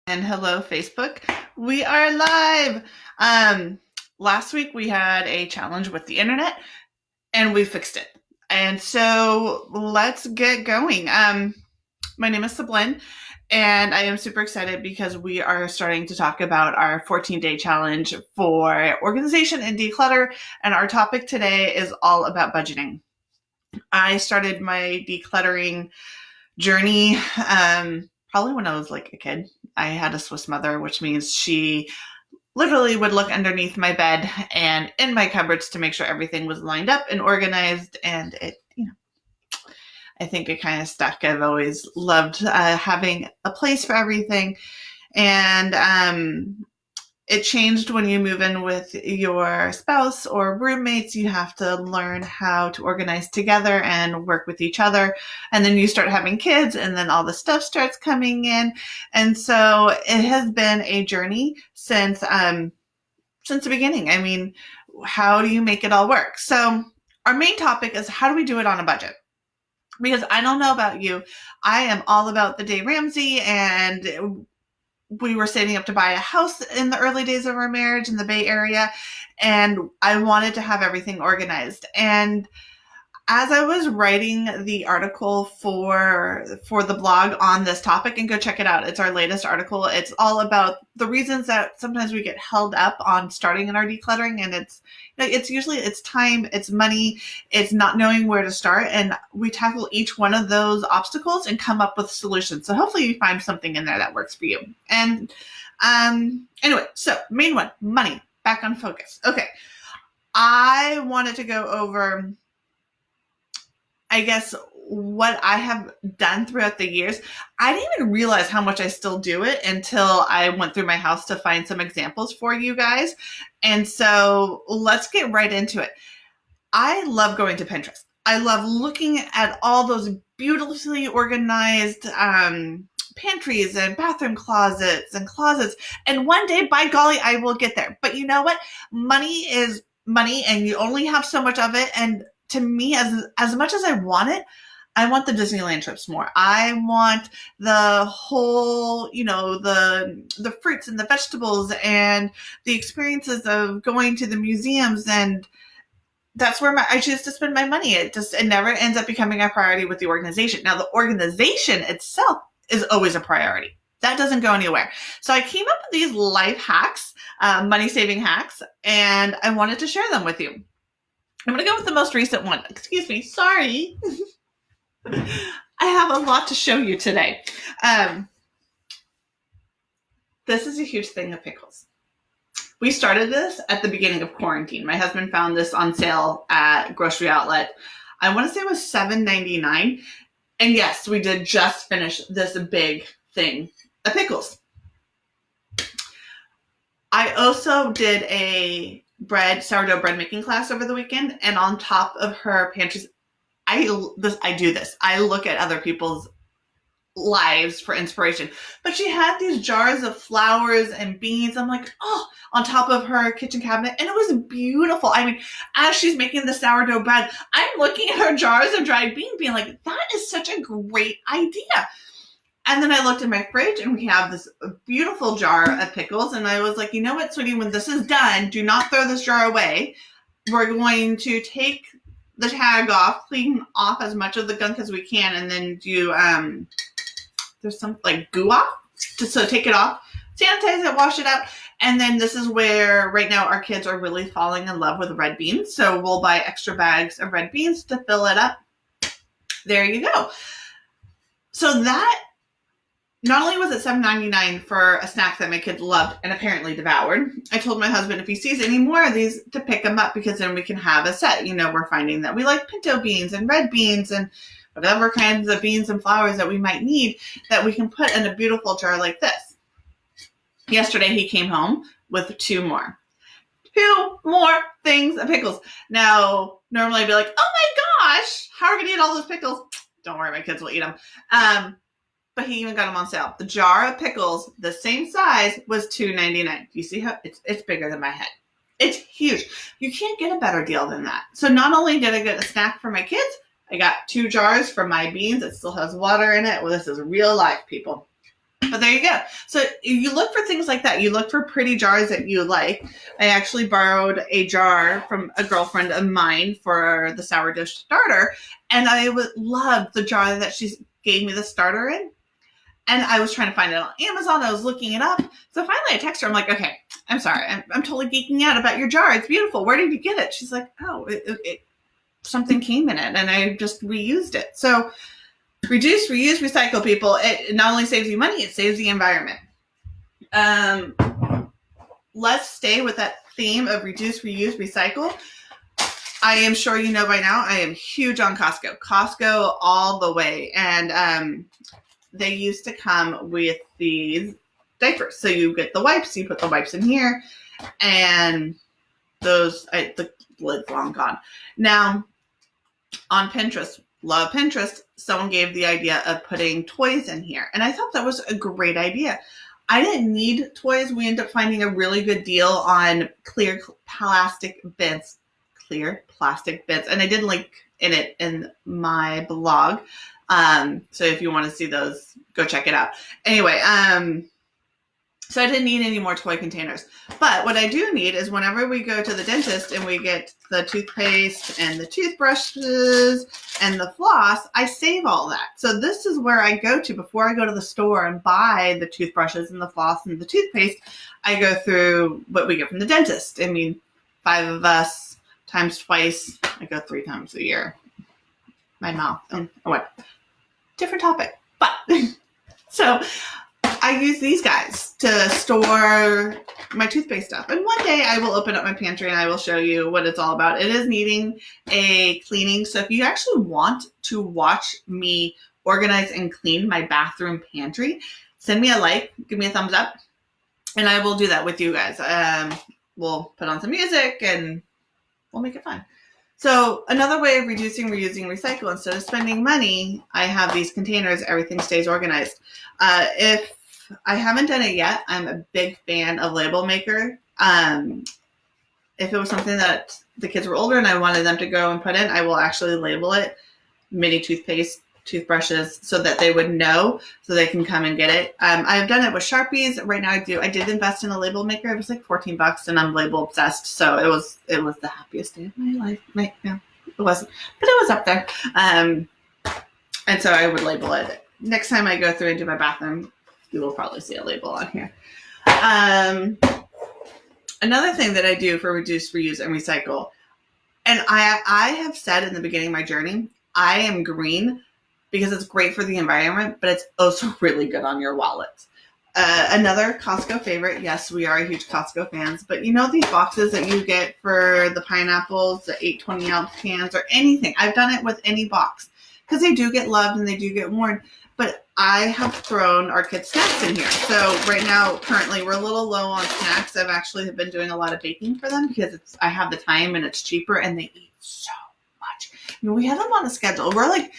And hello, Facebook. We are live. Um, Last week we had a challenge with the internet and we fixed it. And so let's get going. My name is Sablin and I am super excited because we are starting to talk about our 14-day challenge for organization and declutter. And our topic today is all about budgeting. I started my decluttering journey probably when I was like a kid. I had a Swiss mother, which means she literally would look underneath my bed and in my cupboards to make sure everything was lined up and organized. And I think it kind of stuck. I've always loved having a place for everything. And it changed when you move in with your spouse or roommates. You have to learn how to organize together and work with each other. And then you start having kids and then all the stuff starts coming in. And so it has been a journey since the beginning. I mean, how do you make it all work? So our main topic is how do we do it on a budget? Because I don't know about you, I am all about the Dave Ramsey, and we were saving up to buy a house in the early days of our marriage in the Bay Area, and I wanted to have everything organized. And as I was writing the article for the blog on this topic, and go check it out. It's our latest article. It's all about the reasons that sometimes we get held up on starting in our decluttering, and it's usually it's time, it's money, it's not knowing where to start, and we tackle each one of those obstacles and come up with solutions. So hopefully you find something in there that works for you. And anyway, so main one, money, back on focus. Okay, I wanted to go over, I guess, what I have done throughout the years. I didn't even realize how much I still do it until I went through my house to find some examples for you guys. And so let's get right into it. I love going to Pinterest. I love looking at all those beautifully organized pantries and bathroom closets and closets. And one day, by golly, I will get there. But you know what? Money is money, and you only have so much of it. And to me, as much as I want it, I want the Disneyland trips more. I want the whole, the fruits and the vegetables and the experiences of going to the museums, and that's where I choose to spend my money. It never ends up becoming a priority with the organization. Now, the organization itself is always a priority. That doesn't go anywhere. So I came up with these life hacks, money saving hacks, and I wanted to share them with you. I'm going to go with the most recent one. Excuse me. Sorry. I have a lot to show you today. This is a huge thing of pickles. We started this at the beginning of quarantine. My husband found this on sale at Grocery Outlet. I want to say it was $7.99. And yes, we did just finish this big thing of pickles. I also did a sourdough bread making class over the weekend, and on top of her pantries, I do this. I look at other people's lives for inspiration. But she had these jars of flours and beans. I'm like, oh, on top of her kitchen cabinet, and it was beautiful. I mean, as she's making the sourdough bread, I'm looking at her jars of dried beans, being like, that is such a great idea. And then I looked in my fridge, and we have this beautiful jar of pickles. And I was like, you know what, sweetie, when this is done, do not throw this jar away. We're going to take the tag off, clean off as much of the gunk as we can, and then do, there's some like goo off. So take it off, sanitize it, wash it out. And then this is where right now our kids are really falling in love with red beans. So we'll buy extra bags of red beans to fill it up. There you go. So that, not only was it $7.99 for a snack that my kids loved and apparently devoured, I told my husband if he sees any more of these to pick them up, because then we can have a set. We're finding that we like pinto beans and red beans and whatever kinds of beans and flours that we might need that we can put in a beautiful jar like this. Yesterday he came home with two more things of pickles. Now, normally I'd be like, oh my gosh, how are we going to eat all those pickles? Don't worry, my kids will eat them. But he even got them on sale. The jar of pickles, the same size, was $2.99. You see how it's bigger than my head. It's huge. You can't get a better deal than that. So not only did I get a snack for my kids, I got 2 jars for my beans. It still has water in it. Well, this is real life, people. But there you go. So you look for things like that. You look for pretty jars that you like. I actually borrowed a jar from a girlfriend of mine for the sourdough starter, and I would love the jar that she gave me the starter in. And I was trying to find it on Amazon. I was looking it up. So finally I text her. I'm like, okay, I'm sorry. I'm totally geeking out about your jar. It's beautiful. Where did you get it? She's like, oh, something came in it and I just reused it. So reduce, reuse, recycle, people. It not only saves you money, it saves the environment. Let's stay with that theme of reduce, reuse, recycle. I am sure you know by now, I am huge on Costco. Costco all the way. And they used to come with these diapers. So you get the wipes, you put the wipes in here, and the lid's long gone. Now, on Pinterest, love Pinterest, someone gave the idea of putting toys in here. And I thought that was a great idea. I didn't need toys. We ended up finding a really good deal on clear plastic bins. And I did link it in my blog. So if you want to see those, go check it out. Anyway, so I didn't need any more toy containers. But what I do need is whenever we go to the dentist and we get the toothpaste and the toothbrushes and the floss, I save all that. So this is where I go to before I go to the store and buy the toothbrushes and the floss and the toothpaste. I go through what we get from the dentist. I mean, 5 of us times twice. I go 3 times a year. My mouth. What? Different topic. But so I use these guys to store my toothpaste stuff. And one day I will open up my pantry and I will show you what it's all about. It is needing a cleaning. So if you actually want to watch me organize and clean my bathroom pantry, send me a like, give me a thumbs up, and I will do that with you guys. We'll put on some music and we'll make it fun. So another way of reducing, reusing, recycle, instead of spending money, I have these containers. Everything stays organized. If I haven't done it yet, I'm a big fan of Label Maker. If it was something that the kids were older and I wanted them to go and put in, I will actually label it mini toothpaste, toothbrushes, so that they would know, so they can come and get it. I've done it with Sharpies. Right now I did invest in a Label Maker. It was like $14 and I'm label obsessed. So it was the happiest day of my life. No, it wasn't, but it was up there. And so I would label it. Next time I go through and do my bathroom, you will probably see a label on here. Another thing that I do for reduce, reuse, and recycle, and I have said in the beginning of my journey, I am green because it's great for the environment, but it's also really good on your wallet. Another Costco favorite, yes, we are huge Costco fans, but you know these boxes that you get for the pineapples, the 820-ounce cans, or anything. I've done it with any box because they do get loved and they do get worn. But I have thrown our kids' snacks in here. So right now, currently, we're a little low on snacks. I've actually been doing a lot of baking for them because I have the time and it's cheaper and they eat so much. I mean, we have them on a schedule. We're like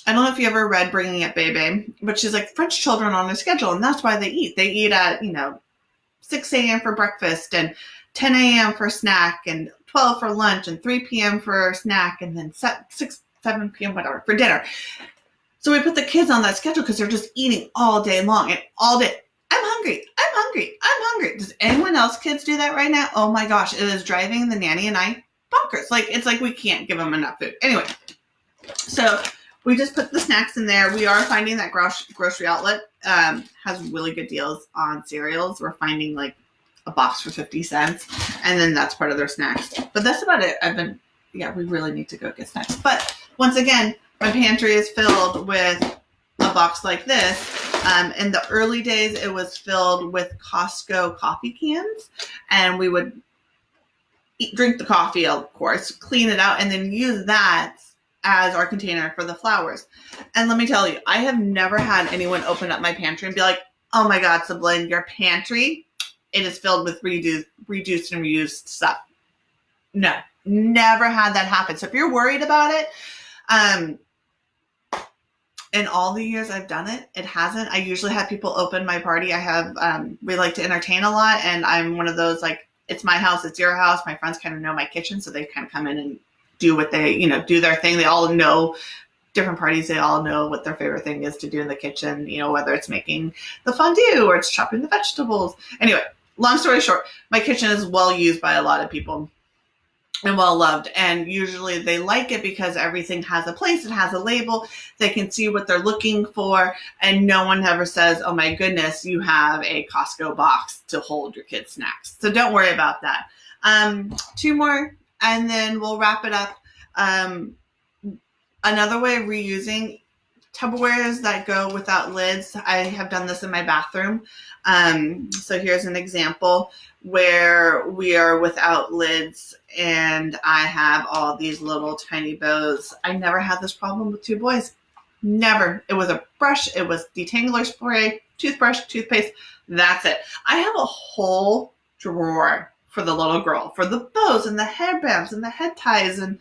I don't know if you ever read Bringing Up Baby, but she's like French children on a schedule, and that's why they eat. They eat at 6 a.m. for breakfast and 10 a.m. for snack and 12 for lunch and 3 p.m. for snack and then 7 p.m. whatever for dinner. So we put the kids on that schedule because they're just eating all day long and all day. I'm hungry. Does anyone else kids do that right now? Oh my gosh, it is driving the nanny and I bonkers. It's like we can't give them enough food. Anyway, so we just put the snacks in there. We are finding that Grocery Outlet has really good deals on cereals. We're finding like a box for 50 cents, and then that's part of their snacks. But that's about it. We really need to go get snacks. But once again, my pantry is filled with a box like this. In the early days, it was filled with Costco coffee cans, and we would drink the coffee, of course, clean it out, and then use that as our container for the flowers. And let me tell you, I have never had anyone open up my pantry and be like, oh my God, Sublin, your pantry, it is filled with reduced and reused stuff. No, never had that happen. So if you're worried about it, in all the years I've done it, it hasn't. I usually have people open my party. We like to entertain a lot, and I'm one of those, like, it's my house, it's your house. My friends kind of know my kitchen, so they kind of come in and do what they, do their thing. They all know different parties, they all know what their favorite thing is to do in the kitchen, whether it's making the fondue or it's chopping the vegetables. Anyway, long story short, my kitchen is well used by a lot of people and well loved. And usually they like it because everything has a place, it has a label, they can see what they're looking for, and no one ever says, oh my goodness, you have a Costco box to hold your kids' snacks. So don't worry about that. 2 more, and then we'll wrap it up. Another way of reusing Tupperwares that go without lids. I have done this in my bathroom. So here's an example where we are without lids and I have all these little tiny bows. I never had this problem with 2 boys. Never. It was a brush. It was detangler spray, toothbrush, toothpaste. That's it. I have a whole drawer for the little girl, for the bows and the headbands and the head ties, and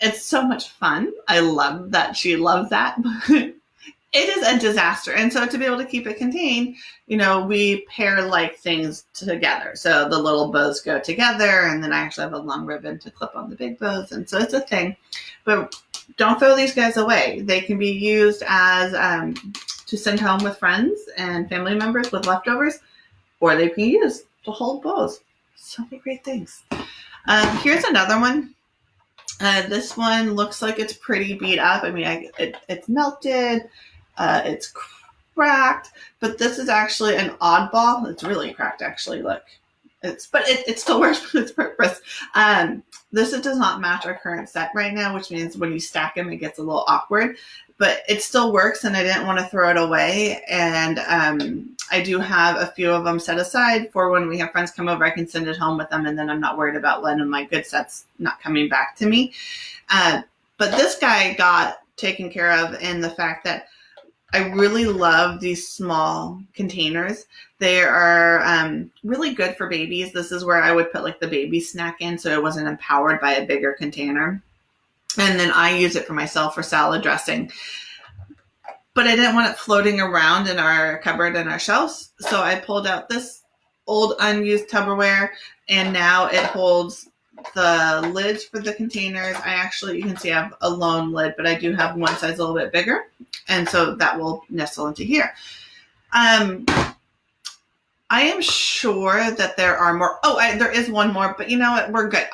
it's so much fun. I love that she loves that. It is a disaster. And so to be able to keep it contained, we pair like things together. So the little bows go together, and then I actually have a long ribbon to clip on the big bows. And so it's a thing. But don't throw these guys away. They can be used as to send home with friends and family members with leftovers, or they can be used to hold bows. So many great things. Here's another one. This one looks like it's pretty beat up. I mean, it's melted, it's cracked, but this is actually an oddball. It's really cracked, actually. Look, but it still works for its purpose. This does not match our current set right now, which means when you stack them, it gets a little awkward. But it still works, and I didn't want to throw it away. And I do have a few of them set aside for when we have friends come over. I can send it home with them, and then I'm not worried about letting my good sets not coming back to me. But this guy got taken care of in the fact that I really love these small containers. They are really good for babies. This is where I would put like the baby snack in, so it wasn't empowered by a bigger container. And then I use it for myself for salad dressing. But I didn't want it floating around in our cupboard and our shelves. So I pulled out this old unused Tupperware, and now it holds the lids for the containers. You can see I have a lone lid, but I do have one size a little bit bigger. And so that will nestle into here. I am sure that there are more. There is one more, but you know what? We're good.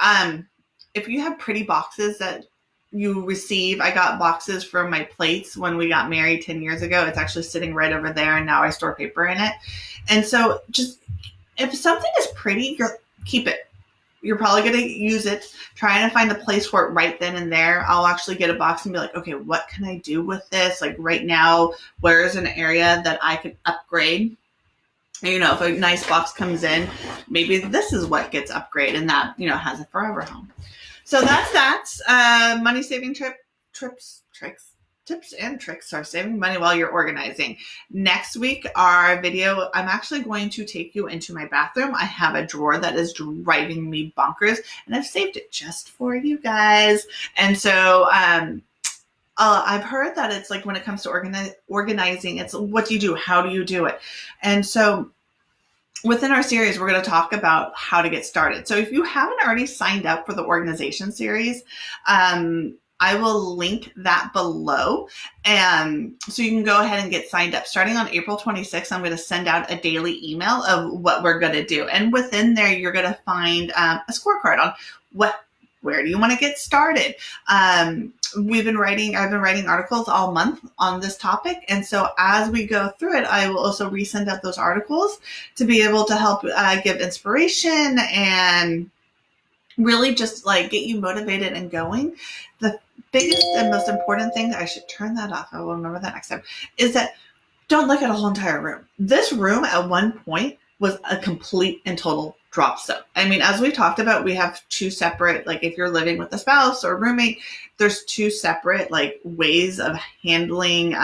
If you have pretty boxes that you receive, I got boxes for my plates when we got married 10 years ago. It's actually sitting right over there, and now I store paper in it. And so just, if something is pretty, keep it. You're probably going to use it. Trying to find a place for it right then and there. I'll actually get a box and be like, okay, what can I do with this? Like right now, where is an area that I could upgrade? If a nice box comes in, maybe this is what gets upgraded, and that, has a forever home. So that's that. Money saving tips and tricks are saving money while you're organizing. Next week, our video, I'm actually going to take you into my bathroom. I have a drawer that is driving me bonkers, and I've saved it just for you guys. And so I've heard that it's like when it comes to organizing, it's what do you do? How do you do it? And so within our series, we're going to talk about how to get started. So if you haven't already signed up for the organization series, I will link that below. And so you can go ahead and get signed up. Starting on April 26th, I'm going to send out a daily email of what we're going to do. And within there, you're going to find a scorecard on where do you want to get started? I've been writing articles all month on this topic. And so as we go through it, I will also resend out those articles to be able to help give inspiration and really just like get you motivated and going. The biggest and most important thing, I should turn that off, I will remember that next time, is that don't look at a whole entire room. This room at one point was a complete and total drop zone. I mean, as we talked about, we have 2 separate, like if you're living with a spouse or a roommate, there's 2 separate like ways of handling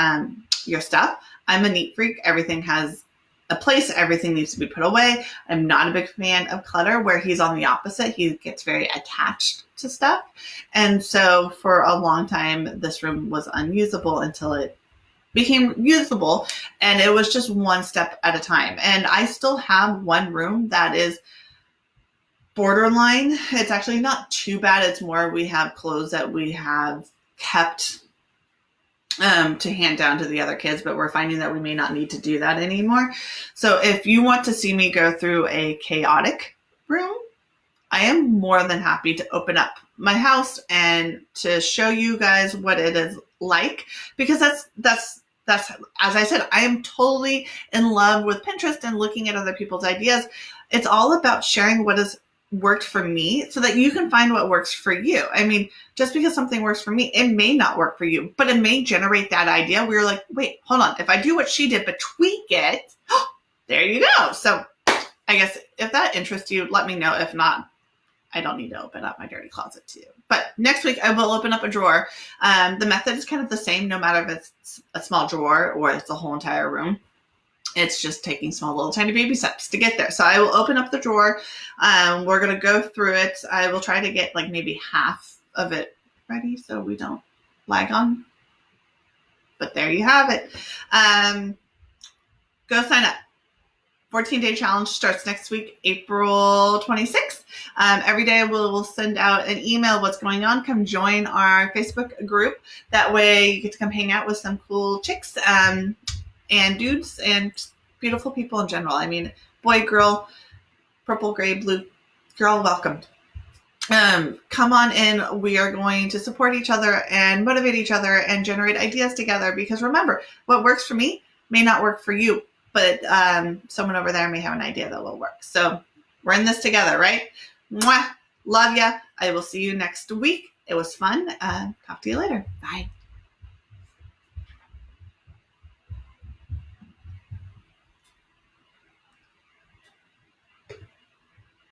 your stuff. I'm a neat freak. Everything has a place. Everything needs to be put away. I'm not a big fan of clutter, where he's on the opposite. He gets very attached to stuff. And so for a long time, this room was unusable until it became usable, and it was just one step at a time. And I still have one room that is borderline. It's actually not too bad. It's more we have clothes that we have kept to hand down to the other kids, but we're finding that we may not need to do that anymore. So if you want to see me go through a chaotic room, I am more than happy to open up my house and to show you guys what it is like, because that's as I said, I am totally in love with Pinterest and looking at other people's ideas. It's all about sharing what has worked for me so that you can find what works for you. I mean, just because something works for me, it may not work for you, but it may generate that idea where you're like, wait, hold on. If I do what she did, but tweak it, there you go. So I guess if that interests you, let me know. If not, I don't need to open up my dirty closet to you. But next week I will open up a drawer. The method is kind of the same, no matter if it's a small drawer or it's a whole entire room. It's just taking small little tiny baby steps to get there. So I will open up the drawer. We're going to go through it. I will try to get like maybe half of it ready so we don't lag on. But there you have it. Go sign up. 14-day challenge starts next week, April 26th. Every day we'll send out an email what's going on. Come join our Facebook group. That way you get to come hang out with some cool chicks and dudes and beautiful people in general. I mean, boy, girl, purple, gray, blue, you're all welcome. Come on in. We are going to support each other and motivate each other and generate ideas together, because remember, what works for me may not work for you, but someone over there may have an idea that will work. So we're in this together, right? Mwah! Love ya. I will see you next week. It was fun. Talk to you later. Bye.